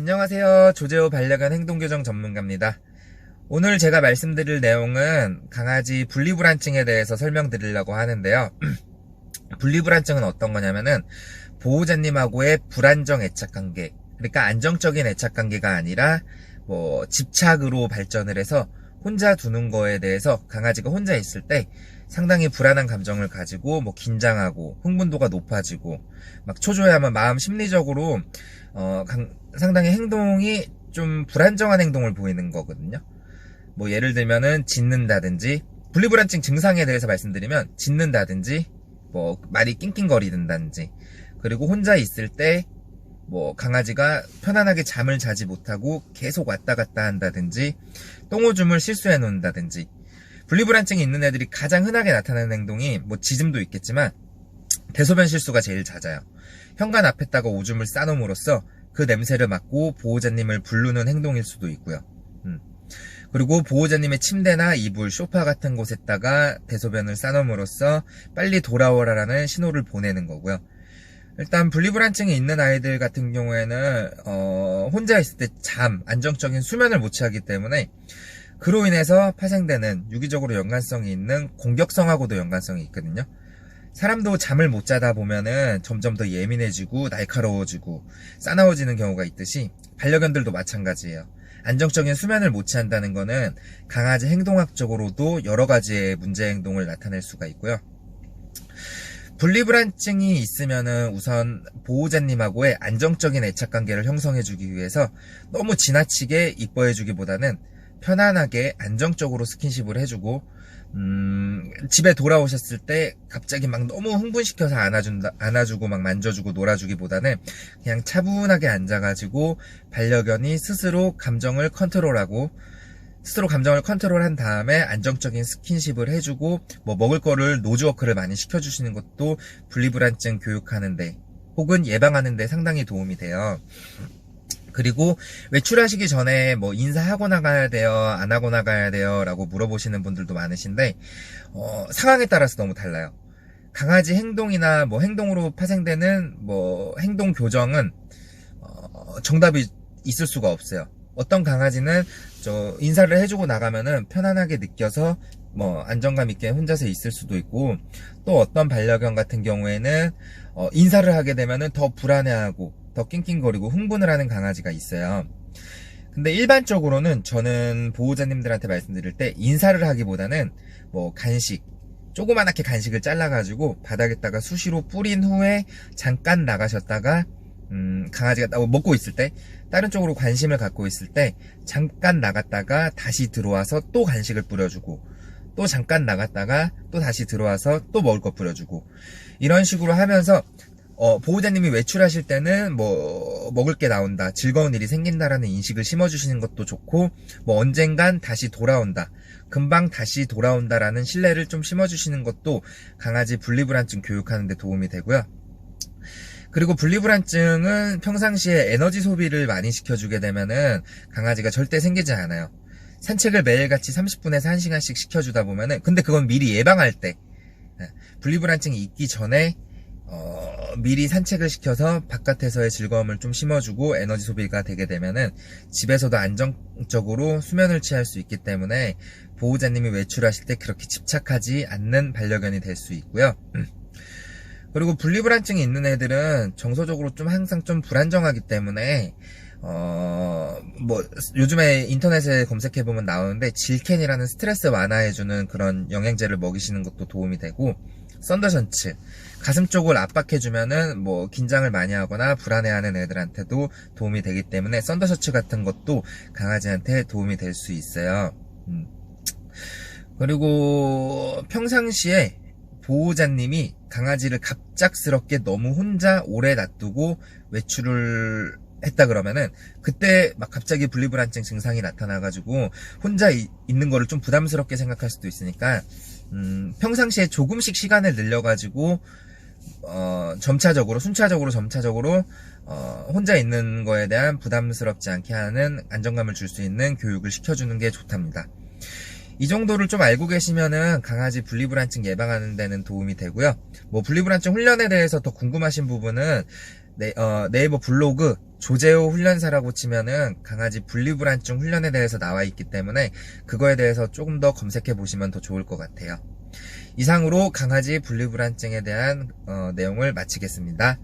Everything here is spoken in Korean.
안녕하세요. 조제호 반려견 행동교정 전문가입니다. 오늘 제가 말씀드릴 내용은 강아지 분리불안증에 대해서 설명드리려고 하는데요. 분리불안증은 어떤 거냐면은 보호자님하고의 불안정 애착관계, 그러니까 안정적인 애착관계가 아니라 집착으로 발전을 해서 혼자 두는 거에 대해서 강아지가 혼자 있을 때 상당히 불안한 감정을 가지고 긴장하고 흥분도가 높아지고 막 초조해하면 마음 심리적으로 상당히 행동이 좀 불안정한 행동을 보이는 거거든요. 예를 들면은 짖는다든지, 분리불안증 증상에 대해서 말씀드리면 짖는다든지 말이 낑낑거리든지, 그리고 혼자 있을 때 강아지가 편안하게 잠을 자지 못하고 계속 왔다 갔다 한다든지, 똥오줌을 실수해 놓는다든지. 분리불안증이 있는 애들이 가장 흔하게 나타나는 행동이 짖음도 있겠지만 대소변 실수가 제일 잦아요. 현관 앞에다가 오줌을 싸놓음으로써 그 냄새를 맡고 보호자님을 부르는 행동일 수도 있고요. 그리고 보호자님의 침대나 이불, 소파 같은 곳에다가 대소변을 싸놓음으로써 빨리 돌아오라라는 신호를 보내는 거고요. 일단 분리불안증이 있는 아이들 같은 경우에는 혼자 있을 때 안정적인 수면을 못 취하기 때문에 그로 인해서 파생되는 유기적으로 연관성이 있는 공격성하고도 연관성이 있거든요. 사람도 잠을 못 자다 보면은 점점 더 예민해지고 날카로워지고 싸나워지는 경우가 있듯이 반려견들도 마찬가지예요. 안정적인 수면을 못 취한다는 거는 강아지 행동학적으로도 여러 가지의 문제 행동을 나타낼 수가 있고요. 분리불안증이 있으면은 우선 보호자님하고의 안정적인 애착관계를 형성해주기 위해서 너무 지나치게 이뻐해주기보다는 편안하게 안정적으로 스킨십을 해주고 집에 돌아오셨을 때 갑자기 막 너무 흥분시켜서 안아주고 막 만져주고 놀아주기보다는 그냥 차분하게 앉아가지고 반려견이 스스로 감정을 컨트롤한 다음에 안정적인 스킨십을 해주고 먹을 거를 노즈워크를 많이 시켜주시는 것도 분리불안증 교육하는데 혹은 예방하는데 상당히 도움이 돼요. 그리고 외출하시기 전에 인사하고 나가야 돼요, 안 하고 나가야 돼요 라고 물어보시는 분들도 많으신데 상황에 따라서 너무 달라요. 강아지 행동이나 행동으로 파생되는 행동 교정은 정답이 있을 수가 없어요. 어떤 강아지는 인사를 해주고 나가면은 편안하게 느껴서 안정감 있게 혼자서 있을 수도 있고, 또 어떤 반려견 같은 경우에는 인사를 하게 되면은 더 불안해하고 더 낑낑거리고 흥분을 하는 강아지가 있어요. 근데 일반적으로는 저는 보호자님들한테 말씀드릴 때 인사를 하기보다는 조그만하게 간식을 잘라가지고 바닥에다가 수시로 뿌린 후에 잠깐 나가셨다가 강아지가 먹고 있을 때, 다른 쪽으로 관심을 갖고 있을 때 잠깐 나갔다가 다시 들어와서 또 간식을 뿌려주고, 또 잠깐 나갔다가 또 다시 들어와서 또 먹을 거 뿌려주고, 이런 식으로 하면서 보호자님이 외출하실 때는 먹을 게 나온다, 즐거운 일이 생긴다라는 인식을 심어주시는 것도 좋고, 언젠간 다시 돌아온다, 금방 다시 돌아온다라는 신뢰를 좀 심어주시는 것도 강아지 분리불안증 교육하는 데 도움이 되고요. 그리고 분리불안증은 평상시에 에너지 소비를 많이 시켜주게 되면은 강아지가 절대 생기지 않아요. 산책을 매일같이 30분에서 1시간씩 시켜주다 보면은, 근데 그건 미리 예방할 때, 분리불안증이 있기 전에 미리 산책을 시켜서 바깥에서의 즐거움을 좀 심어주고 에너지 소비가 되게 되면은 집에서도 안정적으로 수면을 취할 수 있기 때문에 보호자님이 외출하실 때 그렇게 집착하지 않는 반려견이 될 수 있고요. 그리고 분리불안증이 있는 애들은 정서적으로 항상 좀 불안정하기 때문에 요즘에 인터넷에 검색해보면 나오는데 질켄이라는 스트레스 완화해주는 그런 영양제를 먹이시는 것도 도움이 되고, 썬더셔츠, 가슴 쪽을 압박해주면은 긴장을 많이 하거나 불안해하는 애들한테도 도움이 되기 때문에 썬더셔츠 같은 것도 강아지한테 도움이 될 수 있어요. 그리고 평상시에 보호자님이 강아지를 갑작스럽게 너무 혼자 오래 놔두고 외출을 했다 그러면은 그때 갑자기 분리불안증 증상이 나타나가지고 혼자 있는 거를 좀 부담스럽게 생각할 수도 있으니까 평상시에 조금씩 시간을 늘려가지고 순차적으로 혼자 있는 거에 대한 부담스럽지 않게 하는 안정감을 줄 수 있는 교육을 시켜주는 게 좋답니다. 이 정도를 좀 알고 계시면은 강아지 분리불안증 예방하는 데는 도움이 되고요. 분리불안증 훈련에 대해서 더 궁금하신 부분은 네이버 블로그 조재호 훈련사라고 치면은 강아지 분리불안증 훈련에 대해서 나와 있기 때문에 그거에 대해서 조금 더 검색해 보시면 더 좋을 것 같아요. 이상으로 강아지 분리불안증에 대한 내용을 마치겠습니다.